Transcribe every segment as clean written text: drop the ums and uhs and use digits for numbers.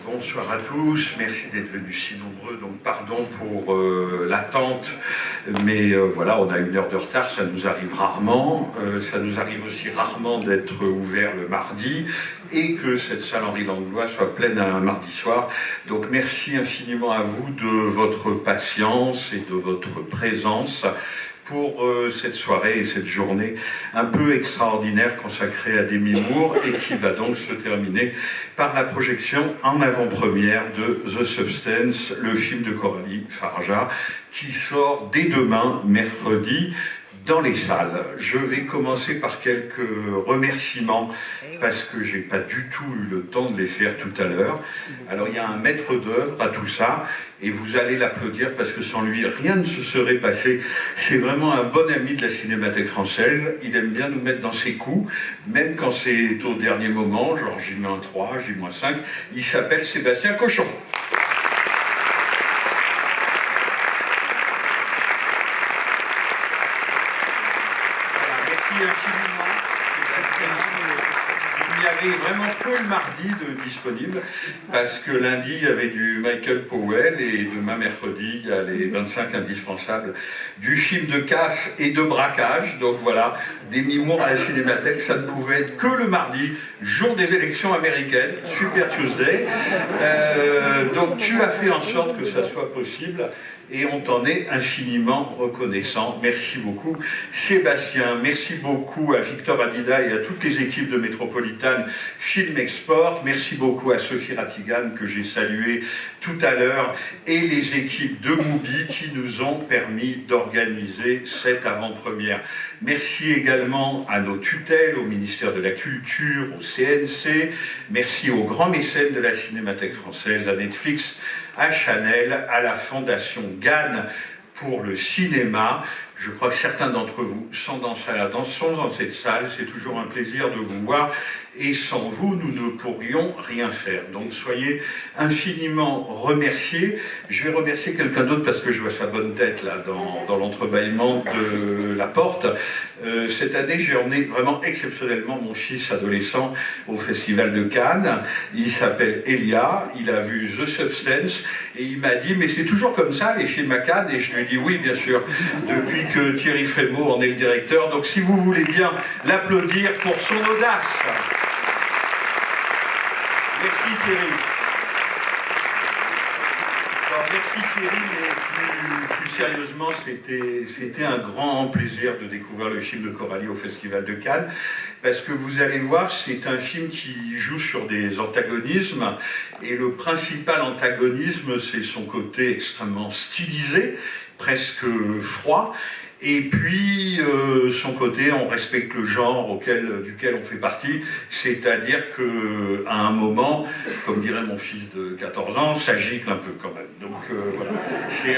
Bonsoir à tous, merci d'être venus si nombreux, donc pardon pour l'attente, mais voilà, on a 1 heure de retard, ça nous arrive rarement, ça nous arrive aussi rarement d'être ouvert le mardi, et que cette salle Henri Langlois soit pleine un mardi soir, donc merci infiniment à vous de votre patience et de votre présence pour cette soirée et cette journée un peu extraordinaire consacrée à Demi Moore et qui va donc se terminer par la projection en avant-première de The Substance, le film de Coralie Farja, qui sort dès demain, mercredi, dans les salles. Je vais commencer par quelques remerciements parce que j'ai pas du tout eu le temps de les faire tout à l'heure. Alors il y a un maître d'œuvre à tout ça et vous allez l'applaudir parce que sans lui rien ne se serait passé. C'est vraiment un bon ami de la Cinémathèque française. Il aime bien nous mettre dans ses coups, même quand c'est au dernier moment, genre J-3, J-5. Il s'appelle Sébastien Cochon. Infiniment. Il y avait vraiment peu le mardi de disponible parce que lundi il y avait du Michael Powell et demain mercredi il y a les 25 indispensables du film de casse et de braquage. Donc voilà, Demi Moore à la Cinémathèque, ça ne pouvait être que le mardi, jour des élections américaines, Super Tuesday. Donc tu as fait en sorte que ça soit possible. Et on t'en est infiniment reconnaissant. Merci beaucoup Sébastien, merci beaucoup à Victor Adida et à toutes les équipes de Métropolitane Film Export, merci beaucoup à Sophie Ratigan que j'ai salué tout à l'heure et les équipes de Mubi qui nous ont permis d'organiser cette avant-première. Merci également à nos tutelles, au ministère de la Culture, au CNC, merci aux grands mécènes de la Cinémathèque française, à Netflix, à Chanel, à la Fondation Gann pour le cinéma. Je crois que certains d'entre vous sont dans cette salle. C'est toujours un plaisir de vous voir. Et sans vous, nous ne pourrions rien faire. Donc soyez infiniment remerciés. Je vais remercier quelqu'un d'autre parce que je vois sa bonne tête là dans l'entrebâillement de la porte. Cette année, j'ai emmené vraiment exceptionnellement mon fils adolescent au Festival de Cannes. Il s'appelle Elia, il a vu The Substance et il m'a dit « mais c'est toujours comme ça les films à Cannes ?» Et je lui ai dit « oui, bien sûr, depuis que Thierry Frémaux en est le directeur. » Donc si vous voulez bien l'applaudir pour son audace. Merci Thierry. Merci Thierry, mais plus sérieusement, c'était un grand plaisir de découvrir le film de Coralie au Festival de Cannes, parce que vous allez voir, c'est un film qui joue sur des antagonismes, et le principal antagonisme, c'est son côté extrêmement stylisé, presque froid, et puis son côté, on respecte le genre duquel on fait partie, c'est-à-dire qu'à un moment, comme dirait mon fils de 14 ans, ça gicle un peu quand même. Donc voilà, c'est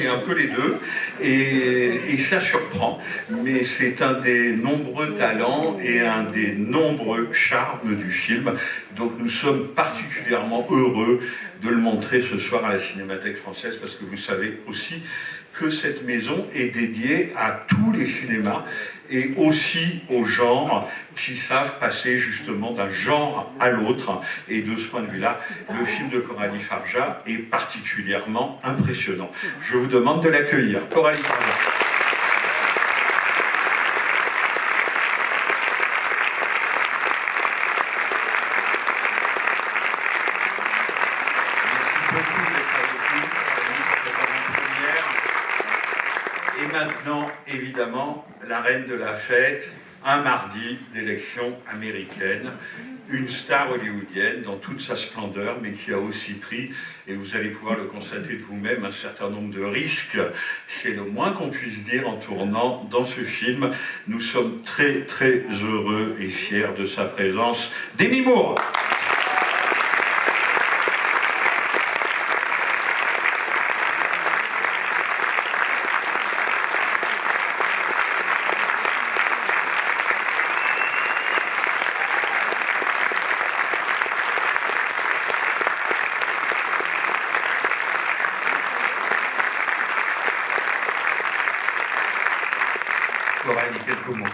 un peu les deux, et ça surprend, mais c'est un des nombreux talents et un des nombreux charmes du film. Donc nous sommes particulièrement heureux de le montrer ce soir à la Cinémathèque française, parce que vous savez aussi que cette maison est dédiée à tous les cinémas et aussi aux genres qui savent passer justement d'un genre à l'autre. Et de ce point de vue-là, le film de Coralie Farja est particulièrement impressionnant. Je vous demande de l'accueillir. Coralie Farja. Maintenant, évidemment, la reine de la fête, un mardi d'élection américaine, une star hollywoodienne dans toute sa splendeur, mais qui a aussi pris, et vous allez pouvoir le constater de vous-même, un certain nombre de risques. C'est le moins qu'on puisse dire en tournant dans ce film. Nous sommes très, très heureux et fiers de sa présence. Demi Moore. Coralie, quelques mots.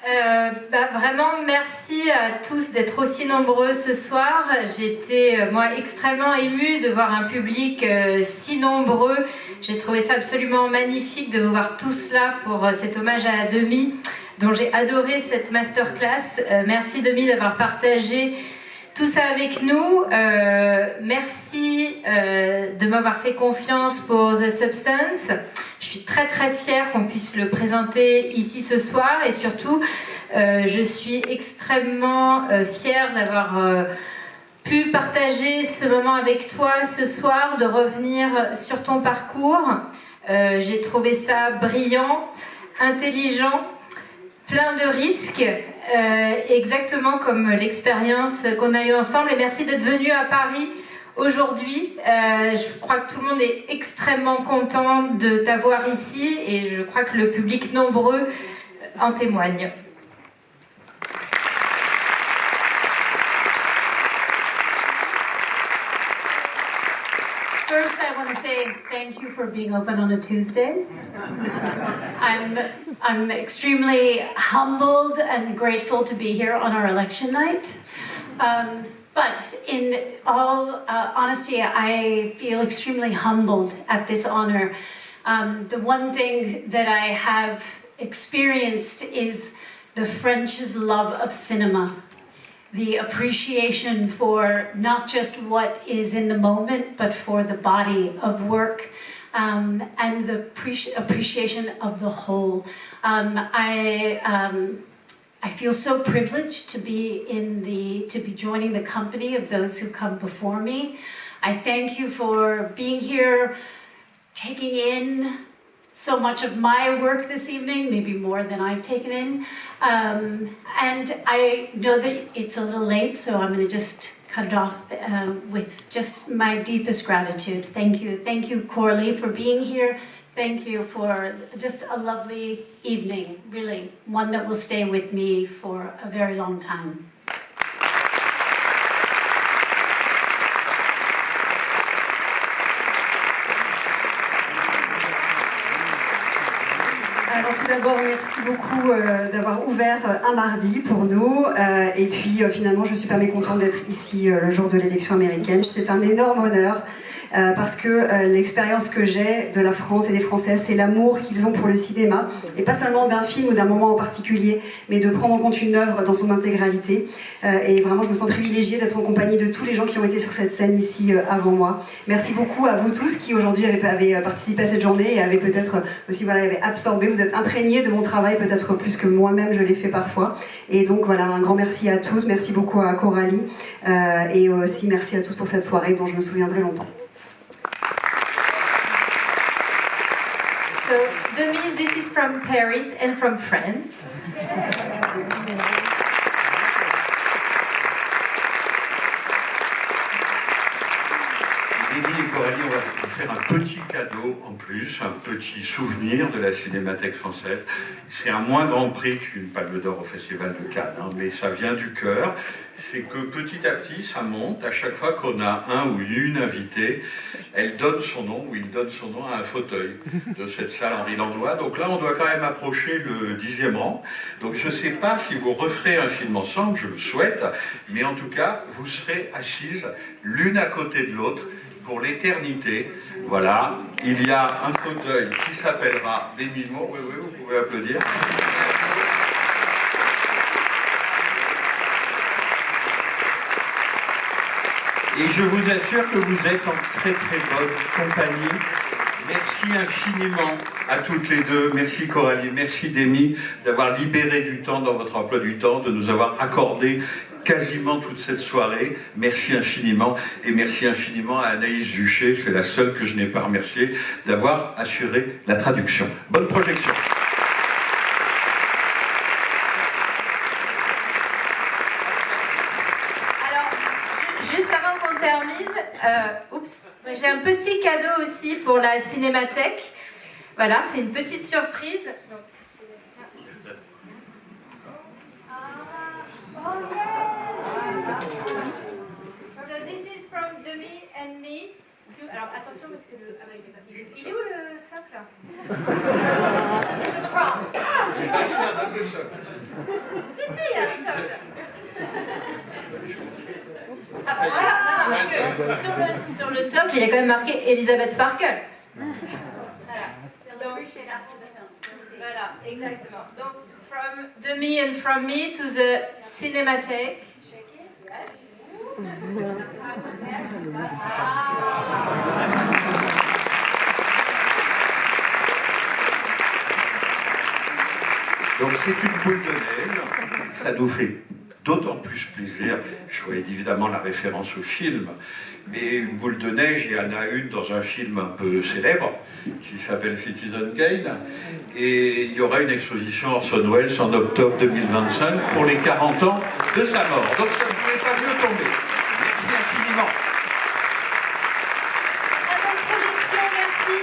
Vraiment, merci à tous d'être aussi nombreux ce soir. J'étais, moi, extrêmement émue de voir un public si nombreux. J'ai trouvé ça absolument magnifique de vous voir tous là pour cet hommage à Demi, dont j'ai adoré cette masterclass. Merci Demi d'avoir partagé tout ça avec nous. Merci de m'avoir fait confiance pour The Substance. Je suis très très fière qu'on puisse le présenter ici ce soir et surtout je suis extrêmement fière d'avoir pu partager ce moment avec toi ce soir, de revenir sur ton parcours. J'ai trouvé ça brillant, intelligent, plein de risques, exactement comme l'expérience qu'on a eue ensemble. Et merci d'être venu à Paris aujourd'hui. Je crois que tout le monde est extrêmement content de t'avoir ici et je crois que le public nombreux en témoigne. First, I want to say thank you for being open on a Tuesday. I'm extremely humbled and grateful to be here on our election night. But in all honesty, I feel extremely humbled at this honor. The one thing that I have experienced is the French's love of cinema. The appreciation for not just what is in the moment, but for the body of work, and the appreciation of the whole. I feel so privileged to be joining the company of those who come before me. I thank you for being here, taking in so much of my work this evening, maybe more than I've taken in. And I know that it's a little late, so I'm going to just cut it off with just my deepest gratitude. Thank you. Thank you, Corley, for being here. Thank you for just a lovely evening, really, one that will stay with me for a very long time. Alors tout d'abord, merci beaucoup d'avoir ouvert un mardi pour nous. Et puis finalement, je ne suis pas mécontente d'être ici le jour de l'élection américaine. C'est un énorme honneur. Parce que l'expérience que j'ai de la France et des Français, c'est l'amour qu'ils ont pour le cinéma, et pas seulement d'un film ou d'un moment en particulier, mais de prendre en compte une œuvre dans son intégralité. Et vraiment, je me sens privilégiée d'être en compagnie de tous les gens qui ont été sur cette scène ici avant moi. Merci beaucoup à vous tous qui aujourd'hui avaient participé à cette journée et avaient peut-être aussi avaient absorbé, vous êtes imprégnés de mon travail peut-être plus que moi-même je l'ai fait parfois. Et donc voilà, un grand merci à tous, merci beaucoup à Coralie, et aussi merci à tous pour cette soirée dont je me souviendrai longtemps. So, Demi, this is from Paris and from France. Demi et Coralie, on va vous faire un petit cadeau en plus, un petit souvenir de la Cinémathèque française. C'est un moins grand prix qu'une Palme d'Or au Festival de Cannes, hein, mais ça vient du cœur. C'est que petit à petit, ça monte. À chaque fois qu'on a un ou une invitée, elle donne son nom, ou il donne son nom à un fauteuil de cette salle Henri Langlois. Donc là, on doit quand même approcher le 10e rang. Donc je ne sais pas si vous referez un film ensemble, je le souhaite, mais en tout cas, vous serez assises l'une à côté de l'autre pour l'éternité. Voilà, il y a un fauteuil qui s'appellera Demi Moore. Oui, oui, vous pouvez applaudir. Et je vous assure que vous êtes en très très bonne compagnie. Merci infiniment à toutes les deux. Merci Coralie, merci Demi d'avoir libéré du temps dans votre emploi du temps, de nous avoir accordé quasiment toute cette soirée. Merci infiniment. Et merci infiniment à Anaïs Duché, c'est la seule que je n'ai pas remerciée, d'avoir assuré la traduction. Bonne projection. J'ai un petit cadeau aussi pour la Cinémathèque. Voilà, c'est une petite surprise. Donc, oh yes! So this is from Demi and me. Alors attention parce que il est où le socle là? The crown. Si, il y a un socle. Ah bah voilà, non, parce que sur le socle, il y a quand même marqué Elizabeth Sparkle. Voilà, exactement. Donc, from the me and from me to the Cinematheque. Donc c'est une boule de neige, ça nous fait d'autant plus plaisir. Je vois évidemment la référence au film, mais une boule de neige, il y en a une dans un film un peu célèbre qui s'appelle Citizen Kane, et il y aura une exposition Orson Welles en octobre 2025 pour les 40 ans de sa mort. Donc ça ne pouvait pas mieux tomber. Merci infiniment. Très bonne projection, merci.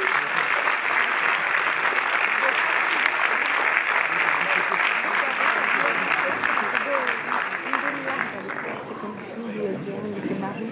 Son fille, il était marié,